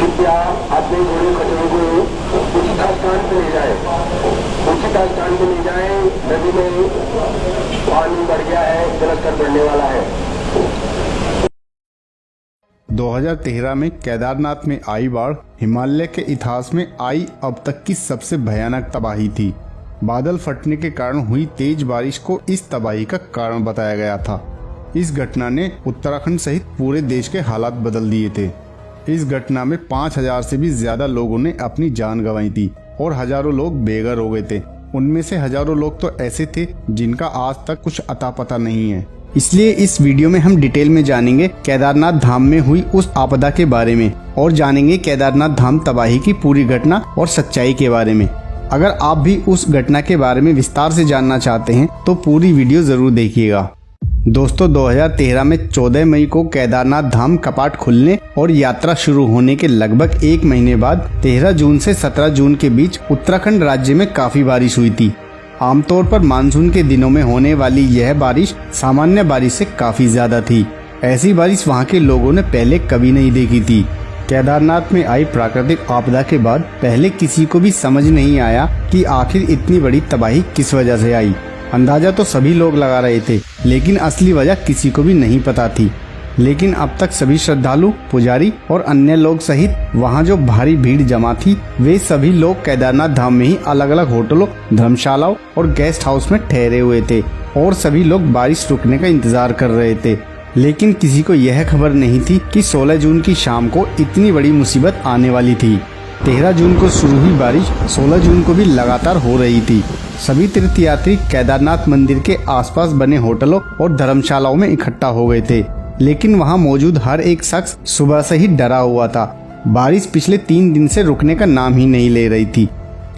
कृपया अपने घोड़े खच्चरों को उचित स्थान पर ले जाए। उचित स्थान पर ले जाए। नदी में पानी बढ़ गया है, जलस्तर बढ़ने वाला है। 2013 में केदारनाथ में आई बाढ़ हिमालय के इतिहास में आई अब तक की सबसे भयानक तबाही थी। बादल फटने के कारण हुई तेज बारिश को इस तबाही का कारण बताया गया था। इस घटना ने उत्तराखंड सहित पूरे देश के हालात बदल दिए थे। इस घटना में 5000 से भी ज्यादा लोगों ने अपनी जान गंवाई थी और हजारों लोग बेघर हो गए थे। उनमें से हजारों लोग तो ऐसे थे जिनका आज तक कुछ अता पता नहीं है। इसलिए इस वीडियो में हम डिटेल में जानेंगे केदारनाथ धाम में हुई उस आपदा के बारे में और जानेंगे केदारनाथ धाम तबाही की पूरी घटना और सच्चाई के बारे में। अगर आप भी उस घटना के बारे में विस्तार से जानना चाहते हैं तो पूरी वीडियो जरूर देखिएगा। दोस्तों 2013 में 14 मई को केदारनाथ धाम कपाट खुलने और यात्रा शुरू होने के लगभग एक महीने बाद 13 जून से 17 जून के बीच उत्तराखंड राज्य में काफी बारिश हुई थी। आमतौर पर मानसून के दिनों में होने वाली यह बारिश सामान्य बारिश से काफी ज्यादा थी। ऐसी बारिश वहां के लोगों ने पहले कभी नहीं देखी थी। केदारनाथ में आई प्राकृतिक आपदा के बाद पहले किसी को भी समझ नहीं आया कि आखिर इतनी बड़ी तबाही किस वजह से आई। अंदाजा तो सभी लोग लगा रहे थे, लेकिन असली वजह किसी को भी नहीं पता थी। लेकिन अब तक सभी श्रद्धालु, पुजारी और अन्य लोग सहित वहां जो भारी भीड़ जमा थी, वे सभी लोग केदारनाथ धाम में ही अलग अलग होटलों, धर्मशालाओं और गेस्ट हाउस में ठहरे हुए थे और सभी लोग बारिश रुकने का इंतजार कर रहे थे। लेकिन किसी को यह खबर नहीं थी कि 16 जून की शाम को इतनी बड़ी मुसीबत आने वाली थी। 13 जून को शुरू हुई बारिश 16 जून को भी लगातार हो रही थी। सभी तीर्थयात्री केदारनाथ मंदिर के आसपास बने होटलों और धर्मशालाओं में इकट्ठा हो गए थे, लेकिन वहां मौजूद हर एक शख्स सुबह से ही डरा हुआ था। बारिश पिछले 3 दिन से रुकने का नाम ही नहीं ले रही थी।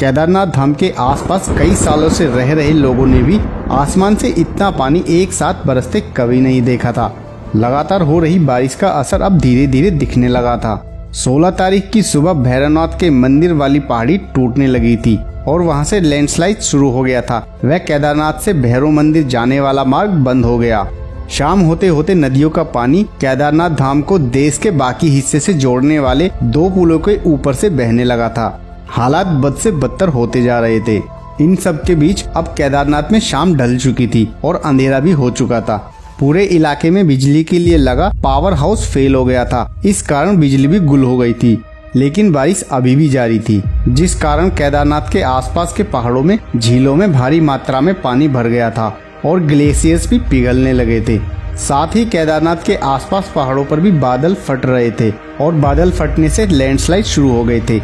केदारनाथ धाम के आसपास कई सालों से रह रहे लोगों ने भी आसमान से इतना पानी एक साथ बरसते कभी नहीं देखा था। लगातार हो रही बारिश का असर अब धीरे धीरे दिखने लगा था। 16 तारीख की सुबह भैरवनाथ के मंदिर वाली पहाड़ी टूटने लगी थी और वहां से लैंडस्लाइड शुरू हो गया था। वह केदारनाथ से भैरव मंदिर जाने वाला मार्ग बंद हो गया। शाम होते होते नदियों का पानी केदारनाथ धाम को देश के बाकी हिस्से से जोड़ने वाले 2 पुलों के ऊपर से बहने लगा था। हालात बद से बदतर होते जा रहे थे। इन सब के बीच अब केदारनाथ में शाम ढल चुकी थी और अंधेरा भी हो चुका था। पूरे इलाके में बिजली के लिए लगा पावर हाउस फेल हो गया था। इस कारण बिजली भी गुल हो गई थी। लेकिन बारिश अभी भी जारी थी, जिस कारण केदारनाथ के आसपास के पहाड़ों में, झीलों में भारी मात्रा में पानी भर गया था और ग्लेशियर्स भी पिघलने लगे थे। साथ ही केदारनाथ के आसपास पहाड़ों पर भी बादल फट रहे थे और बादल फटने से लैंडस्लाइड शुरू हो गए थे।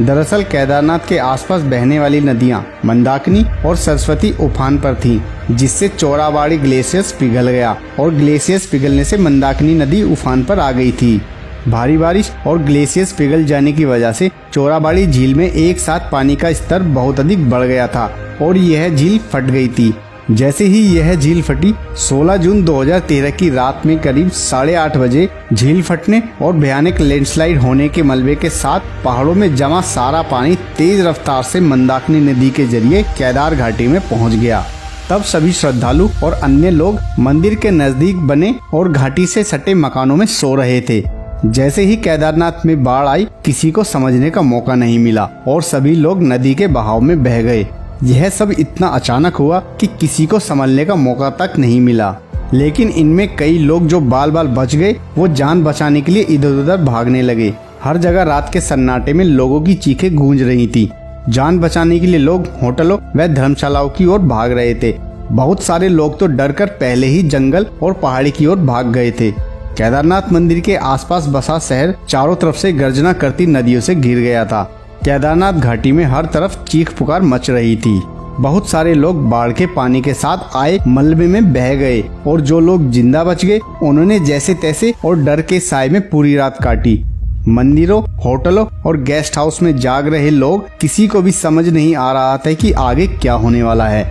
दरअसल केदारनाथ के आसपास बहने वाली नदियां मंदाकिनी और सरस्वती उफान पर थीं, जिससे चोराबाड़ी ग्लेशियर्स पिघल गया और ग्लेशियर्स पिघलने से मंदाकिनी नदी उफान पर आ गई थी। भारी बारिश और ग्लेशियर्स पिघल जाने की वजह से चोराबाड़ी झील में एक साथ पानी का स्तर बहुत अधिक बढ़ गया था और यह झील फट गई थी। जैसे ही यह झील फटी 16 जून 2013 की रात में करीब 8:30 बजे झील फटने और भयानक लैंडस्लाइड होने के मलबे के साथ पहाड़ों में जमा सारा पानी तेज रफ्तार से मंदाकिनी नदी के जरिए केदार घाटी में पहुंच गया। तब सभी श्रद्धालु और अन्य लोग मंदिर के नजदीक बने और घाटी से सटे मकानों में सो रहे थे। जैसे ही केदारनाथ में बाढ़ आई, किसी को समझने का मौका नहीं मिला और सभी लोग नदी के बहाव में बह गए। यह सब इतना अचानक हुआ कि किसी को संभलने का मौका तक नहीं मिला। लेकिन इनमें कई लोग जो बाल बाल बच गए, वो जान बचाने के लिए इधर उधर भागने लगे। हर जगह रात के सन्नाटे में लोगों की चीखें गूंज रही थी। जान बचाने के लिए लोग होटलों व धर्मशालाओं की ओर भाग रहे थे। बहुत सारे लोग तो डरकर पहले ही जंगल और पहाड़ी की ओर भाग गए थे। केदारनाथ मंदिर के आसपास बसा शहर चारों तरफ से गर्जना करती नदियों से घिर गया था। केदारनाथ घाटी में हर तरफ चीख पुकार मच रही थी। बहुत सारे लोग बाढ़ के पानी के साथ आए मलबे में बह गए और जो लोग जिंदा बच गए, उन्होंने जैसे तैसे और डर के साए में पूरी रात काटी। मंदिरों, होटलों और गेस्ट हाउस में जाग रहे लोग, किसी को भी समझ नहीं आ रहा था कि आगे क्या होने वाला है।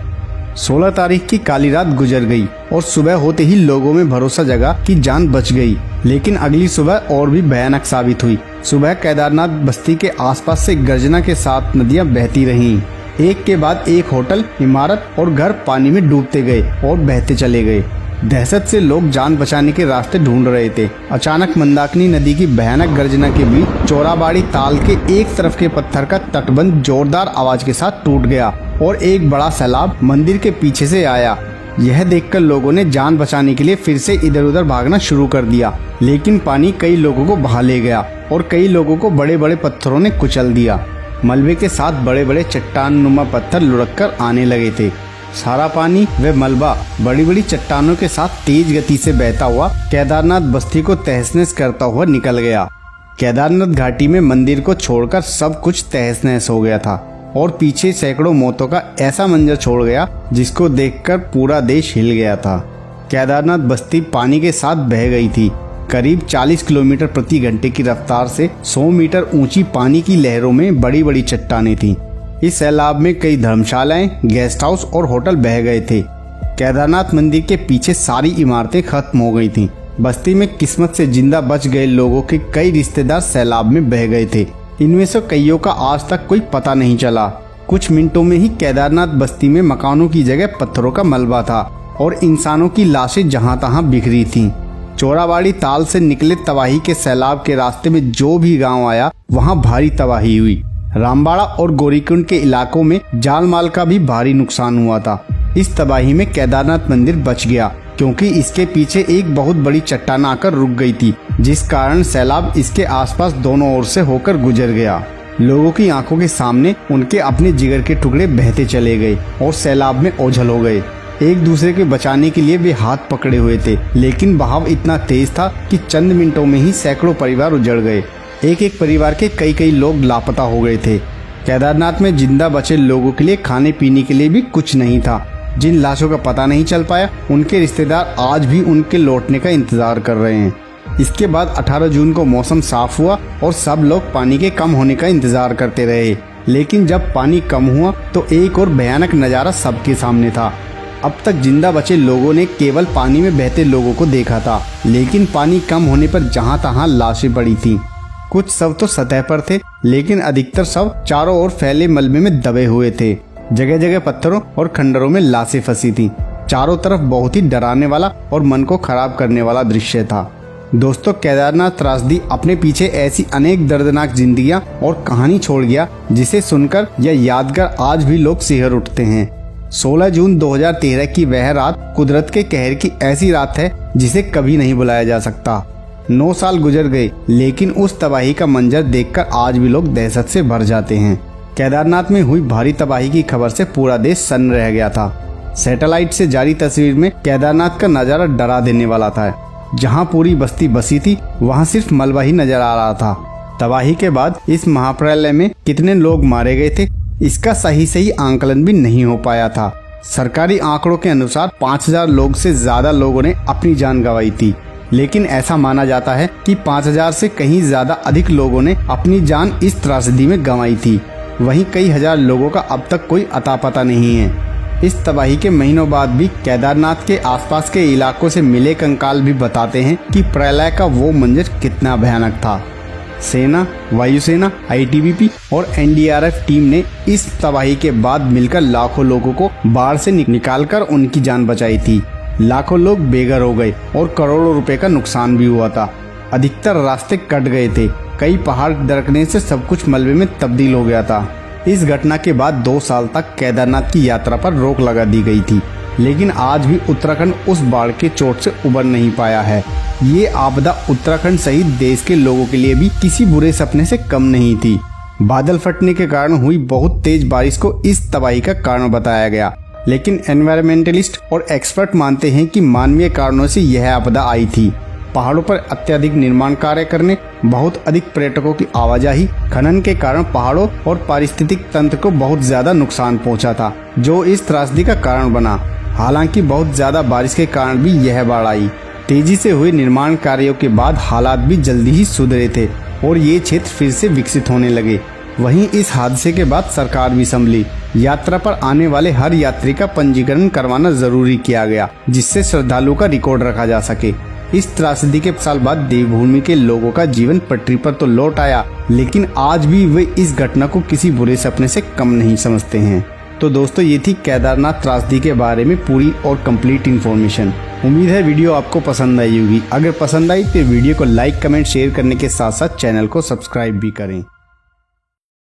16 तारीख की काली रात गुजर गई और सुबह होते ही लोगों में भरोसा जगा कि जान बच गई। लेकिन अगली सुबह और भी भयानक साबित हुई। सुबह केदारनाथ बस्ती के आसपास से गर्जना के साथ नदियां बहती रहीं। एक के बाद एक होटल, इमारत और घर पानी में डूबते गए और बहते चले गए। दहशत से लोग जान बचाने के रास्ते ढूंढ रहे थे। अचानक मंदाकिनी नदी की भयानक गर्जना के बीच चोराबाड़ी ताल के एक तरफ के पत्थर का तटबंध जोरदार आवाज के साथ टूट गया और एक बड़ा सैलाब मंदिर के पीछे से आया। यह देखकर लोगों ने जान बचाने के लिए फिर से इधर उधर भागना शुरू कर दिया, लेकिन पानी कई लोगों को बहा ले गया और कई लोगों को बड़े बड़े पत्थरों ने कुचल दिया। मलबे के साथ बड़े बड़े चट्टान नुमा पत्थर लुढ़क कर आने लगे थे। सारा पानी व मलबा बड़ी बड़ी चट्टानों के साथ तेज गति से बहता हुआ केदारनाथ बस्ती को तहस नहस करता हुआ निकल गया। केदारनाथ घाटी में मंदिर को छोड़कर सब कुछ तहस नहस हो गया था और पीछे सैकड़ों मौतों का ऐसा मंजर छोड़ गया जिसको देखकर पूरा देश हिल गया था। केदारनाथ बस्ती पानी के साथ बह गई थी। करीब 40 किलोमीटर प्रति घंटे की रफ्तार से 100 मीटर ऊंची पानी की लहरों में बड़ी बड़ी चट्टानें थीं। इस सैलाब में कई धर्मशालाएं, गेस्ट हाउस और होटल बह गए थे। केदारनाथ मंदिर के पीछे सारी इमारतें खत्म हो गई थीं। बस्ती में किस्मत से जिंदा बच गए लोगों के कई रिश्तेदार सैलाब में बह गए थे। इनमें से कईयों का आज तक कोई पता नहीं चला। कुछ मिनटों में ही केदारनाथ बस्ती में मकानों की जगह पत्थरों का मलबा था और इंसानों की लाशें जहां तहां बिखरी थीं। चोराबाड़ी ताल से निकले तबाही के सैलाब के रास्ते में जो भी गांव आया वहां भारी तबाही हुई। रामबाड़ा और गौरीकुंड के इलाकों में जान माल का भी भारी नुकसान हुआ था। इस तबाही में केदारनाथ मंदिर बच गया क्योंकि इसके पीछे एक बहुत बड़ी चट्टान आकर रुक गई थी, जिस कारण सैलाब इसके आसपास दोनों ओर से होकर गुजर गया। लोगों की आंखों के सामने उनके अपने जिगर के टुकड़े बहते चले गए और सैलाब में ओझल हो गए। एक दूसरे के बचाने के लिए वे हाथ पकड़े हुए थे, लेकिन बहाव इतना तेज था कि चंद मिनटों में ही सैकड़ों परिवार उजड़ गए। एक एक परिवार के कई लोग लापता हो गए थे। केदारनाथ में जिंदा बचे लोगों के लिए खाने पीने के लिए भी कुछ नहीं था। जिन लाशों का पता नहीं चल पाया, उनके रिश्तेदार आज भी उनके लौटने का इंतजार कर रहे हैं। इसके बाद 18 जून को मौसम साफ हुआ और सब लोग पानी के कम होने का इंतजार करते रहे। लेकिन जब पानी कम हुआ तो एक और भयानक नजारा सबके सामने था। अब तक जिंदा बचे लोगों ने केवल पानी में बहते लोगों को देखा था, लेकिन पानी कम होने पर जहां तहां लाशें पड़ी थीं। कुछ शव तो सतह पर थे, लेकिन अधिकतर शव चारों ओर फैले मलबे में दबे हुए थे। जगह जगह पत्थरों और खंडरों में लाशें फंसी थीं। चारों तरफ बहुत ही डराने वाला और मन को खराब करने वाला दृश्य था। दोस्तों, केदारनाथ त्रासदी अपने पीछे ऐसी अनेक दर्दनाक जिंदगियां और कहानी छोड़ गया जिसे सुनकर या याद कर आज भी लोग सिहर उठते हैं। 16 जून 2013 की वह रात कुदरत के कहर की ऐसी रात है जिसे कभी नहीं भुलाया जा सकता। 9 साल गुजर गए, लेकिन उस तबाही का मंजर देखकर आज भी लोग दहशत से भर जाते हैं। केदारनाथ में हुई भारी तबाही की खबर से पूरा देश सन्न रह गया था। सैटेलाइट से जारी तस्वीर में केदारनाथ का नजारा डरा देने वाला था। जहां पूरी बस्ती बसी थी, वहां सिर्फ मलबा ही नजर आ रहा था। तबाही के बाद इस महाप्रलय में कितने लोग मारे गए थे, इसका सही आंकलन भी नहीं हो पाया था। सरकारी आंकड़ों के अनुसार 5000 लोग से ज्यादा लोगों ने अपनी जान गंवाई थी, लेकिन ऐसा माना जाता है कि 5000 से कहीं ज्यादा अधिक लोगों ने अपनी जान इस त्रासदी में गंवाई थी। वहीं कई हजार लोगों का अब तक कोई अता पता नहीं है। इस तबाही के महीनों बाद भी केदारनाथ के आसपास के इलाकों से मिले कंकाल भी बताते हैं कि प्रलय का वो मंजर कितना भयानक था। सेना, वायुसेना, ITBP और NDRF टीम ने इस तबाही के बाद मिलकर लाखों लोगों को बाढ़ से निकालकर उनकी जान बचाई थी। लाखों लोग बेघर हो गए और करोड़ों रुपए का नुकसान भी हुआ था। अधिकतर रास्ते कट गए थे। कई पहाड़ दरकने से सब कुछ मलबे में तब्दील हो गया था। इस घटना के बाद 2 साल तक केदारनाथ की यात्रा पर रोक लगा दी गई थी, लेकिन आज भी उत्तराखंड उस बाढ़ के चोट से उबर नहीं पाया है। ये आपदा उत्तराखंड सहित देश के लोगों के लिए भी किसी बुरे सपने से कम नहीं थी। बादल फटने के कारण हुई बहुत तेज बारिश को इस तबाही का कारण बताया गया, लेकिन एनवायरमेंटलिस्ट और एक्सपर्ट मानते हैं कि मानवीय कारणों से यह आपदा आई थी। पहाड़ों पर अत्यधिक निर्माण कार्य करने, बहुत अधिक पर्यटकों की आवाजाही, खनन के कारण पहाड़ों और पारिस्थितिक तंत्र को बहुत ज्यादा नुकसान पहुंचा था, जो इस त्रासदी का कारण बना। हालांकि बहुत ज्यादा बारिश के कारण भी यह बाढ़ आई। तेजी से हुए निर्माण कार्यों के बाद हालात भी जल्दी ही सुधरे थे और ये क्षेत्र फिर से विकसित होने लगे। वहीं इस हादसे के बाद सरकार भी संभली। यात्रा पर आने वाले हर यात्री का पंजीकरण करवाना जरूरी किया गया, जिससे श्रद्धालुओं का रिकॉर्ड रखा जा सके। इस त्रासदी के साल बाद देवभूमि के लोगों का जीवन पटरी पर तो लौट आया, लेकिन आज भी वे इस घटना को किसी बुरे सपने से कम नहीं समझते हैं। तो दोस्तों ये थी केदारनाथ त्रासदी के बारे में पूरी और कंप्लीट इन्फॉर्मेशन। उम्मीद है वीडियो आपको पसंद आई होगी। अगर पसंद आई तो वीडियो को लाइक, कमेंट, शेयर करने के साथ साथ चैनल को सब्सक्राइब भी करें।